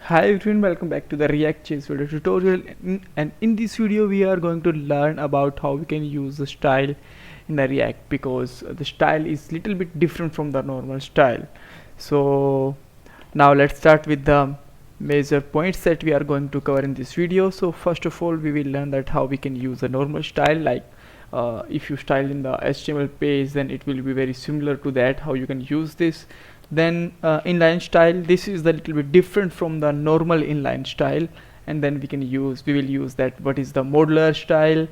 Hi everyone, welcome back to the Reactjs video tutorial. And in this video we are going to learn about how we can use the style in the React, because the style is little bit different from the normal style. So now let's start with the major points that we are going to cover in this video. So first of all, we will learn that how we can use a normal style, like if you style in the HTML page, then it will be very similar to that, how you can use this. Then inline style, this is a little bit different from the normal inline style, and then we will use that what is the modular style,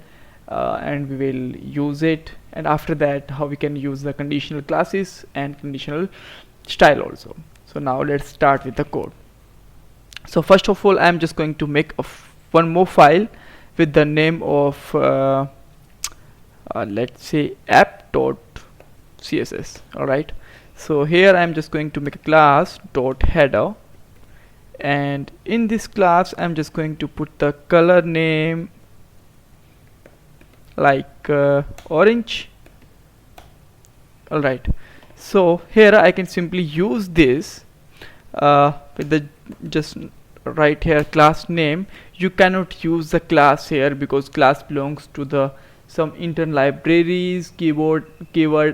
and we will use it. And after that, how we can use the conditional classes and conditional style also. So now let's start with the code. So first of all, I'm just going to make one more file with the name of let's say app.css. Alright, so here I'm just going to make a class dot header, and in this class I'm just going to put the color name like orange. Alright, so here I can simply use this with the just right here class name. You cannot use the class here because class belongs to the some internal libraries, keyword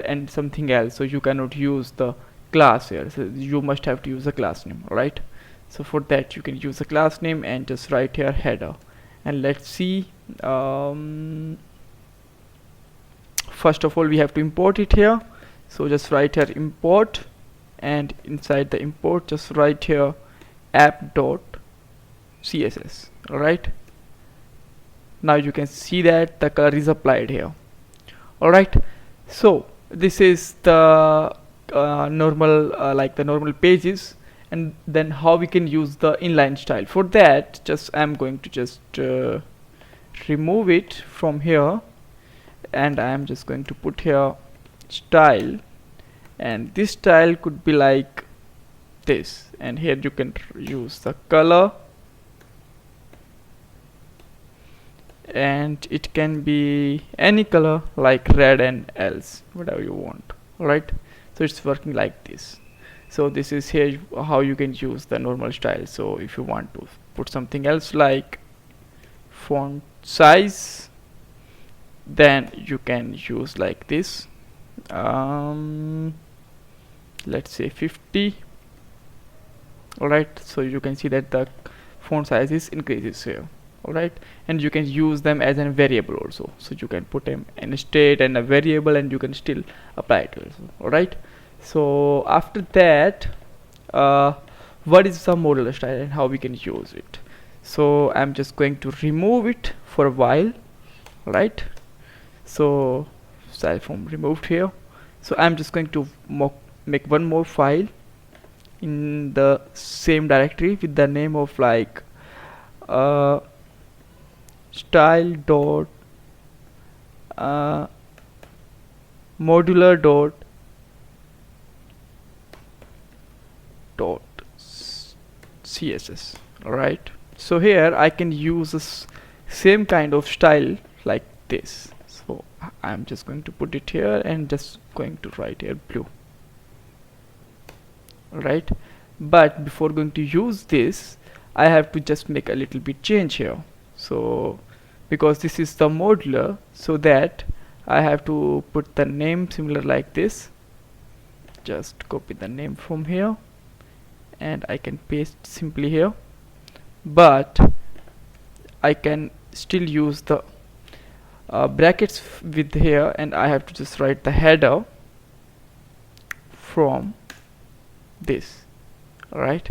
and something else, so you cannot use the class here. So you must have to use the class name. Alright, so for that you can use the class name and just write here header. And let's see, first of all we have to import it here, so just write here import, and inside the import just write here app.css. Alright, now you can see that the color is applied here. Alright, so this is the normal like the normal pages. And then how we can use the inline style, for that just I'm going to just remove it from here, and I'm just going to put here style, and this style could be like this, and here you can use the color, and it can be any color like red and else whatever you want. Alright, so it's working like this. So this is here how you can use the normal style. So if you want to put something else like font size, then you can use like this, let's say 50. Alright, so you can see that the font size is increases here. Alright, and you can use them as a variable also, so you can put them in a state and a variable, and you can still apply it also. Alright, so after that, what is the modular style and how we can use it? So I'm just going to remove it for a while. Right, so style form removed here. So I'm just going to make one more file in the same directory with the name of like style dot modular dot css. Alright, so here I can use this same kind of style like this. So I'm just going to put it here and just going to write here blue. Alright, but before going to use this, I have to just make a little bit change here. So because this is the modular, so that I have to put the name similar like this. Just copy the name from here and I can paste simply here, but I can still use the brackets with here, and I have to just write the header from this. Alright,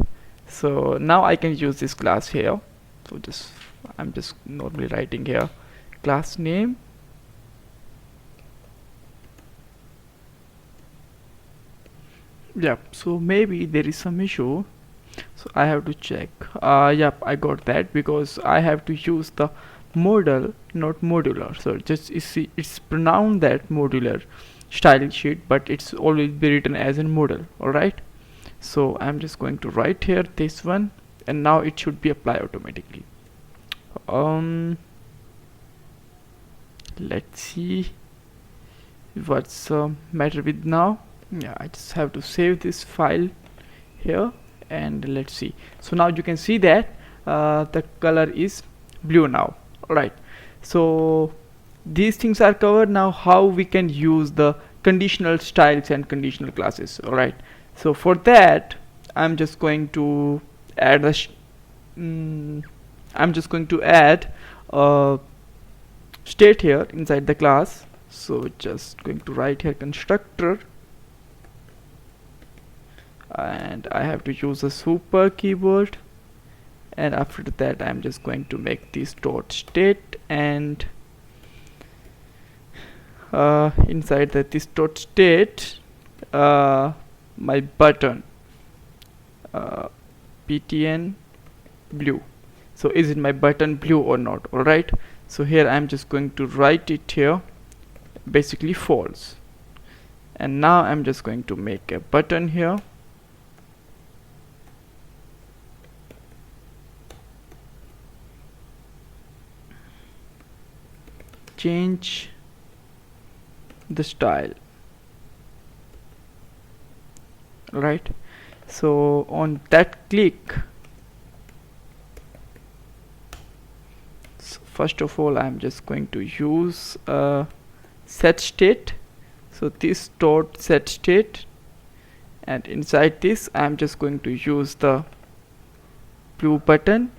so now I can use this class here. So I'm just normally writing here class name, yep. So maybe there is some issue, so I have to check. Yep, I got that, because I have to use the modal, not modular. So just it's pronounced that modular style sheet, but it's always be written as in modal. Alright, so I'm just going to write here this one, and now it should be applied automatically. Let's see what's the matter with now. Yeah, I just have to save this file here and let's see. So now you can see that the color is blue now. Alright, so these things are covered. Now how we can use the conditional styles and conditional classes. Alright, so for that I'm just going to add a state here inside the class. So just going to write here constructor, and I have to use a super keyword, and after that I'm just going to make this dot state, and inside this dot state my button btn blue. So is it my button blue or not? Alright, so here I'm just going to write it here, basically false. And now I'm just going to make a button here, change the style. Right, so on that click, so first of all I'm just going to use set state. So this dot set state, and inside this I'm just going to use the blue button,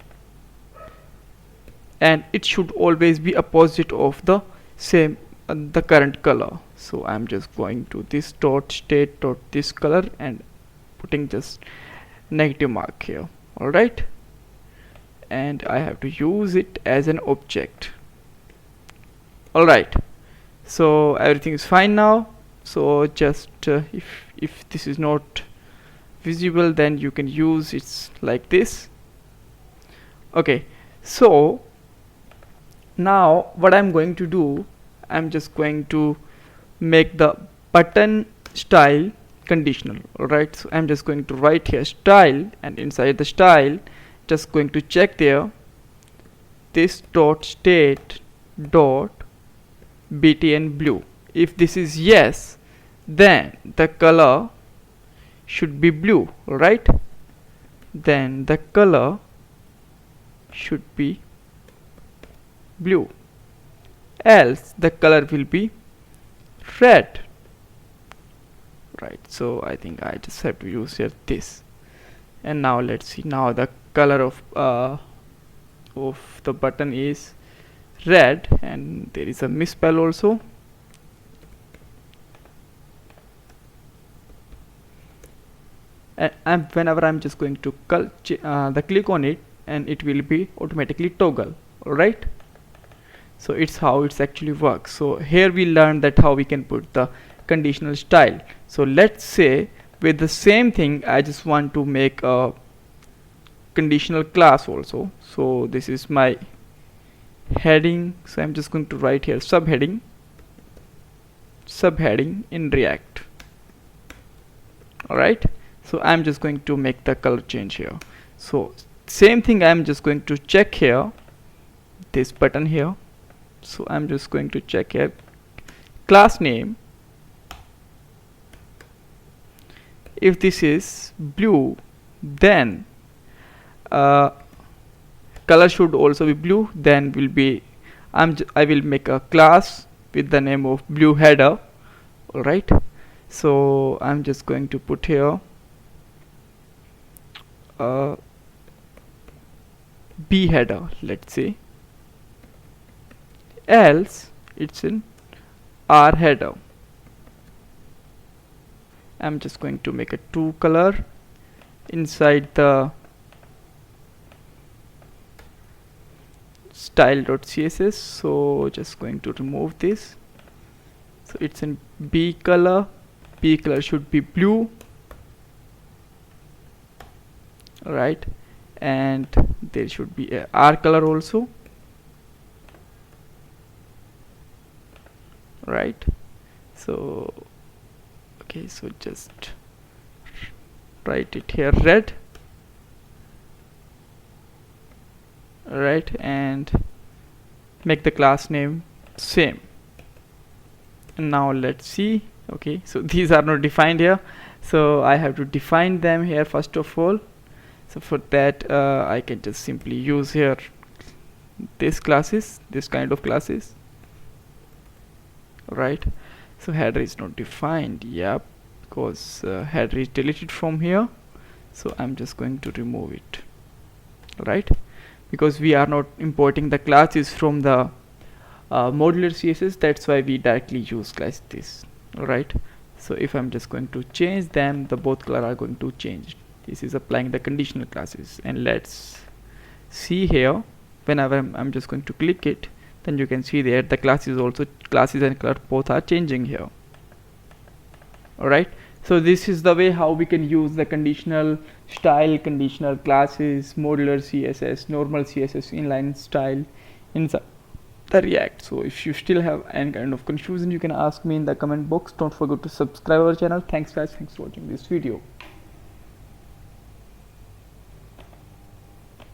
and it should always be opposite of the same the current color. So I'm just going to this dot state dot this color and putting just negative mark here. Alright, and I have to use it as an object. Alright, so everything is fine now. So just if this is not visible, then you can use it like this. Okay, so now what I'm going to do, I'm just going to make the button style conditional. Alright, so I'm just going to write here style, and inside the style just going to check there this dot state dot btn blue. If this is yes, then the color should be blue. Alright, then the color should be blue, else the color will be red. Right, so I think I just have to use here this. And now let's see, now the color of the button is red, and there is a misspell also. And whenever I'm just going to click on it, and it will be automatically toggle. Alright, so it's how it's actually works. So here we learned that how we can put the conditional style. So let's say with the same thing I just want to make a conditional class also. So this is my heading, so I'm just going to write here subheading in React. Alright, so I'm just going to make the color change here. So same thing, I'm just going to check here this button here. So I'm just going to check here class name. If this is blue, then color should also be blue. Then will be I will make a class with the name of blue header. Alright, so I'm just going to put here B header, let's say, else it's in R header. I'm just going to make a two color inside the style.css. so just going to remove this. So it's in B color should be blue. Alright, and there should be a R color also. Right, so okay, so just write it here red. Right, and make the class name same. And now let's see. Okay, so these are not defined here, so I have to define them here first of all. So for that I can just simply use here this kind of classes, right? So header is not defined, yep, because header is deleted from here, so I'm just going to remove it, right? Because we are not importing the classes from the modular CSS, that's why we directly use like this, right? So if I'm just going to change them, the both color are going to change. This is applying the conditional classes, and let's see here, whenever I'm just going to click it, then you can see there the classes and color both are changing here. Alright, so this is the way how we can use the conditional style, conditional classes, modular CSS, normal CSS, inline style inside the React. So if you still have any kind of confusion, you can ask me in the comment box. Don't forget to subscribe our channel. Thanks guys, thanks for watching this video.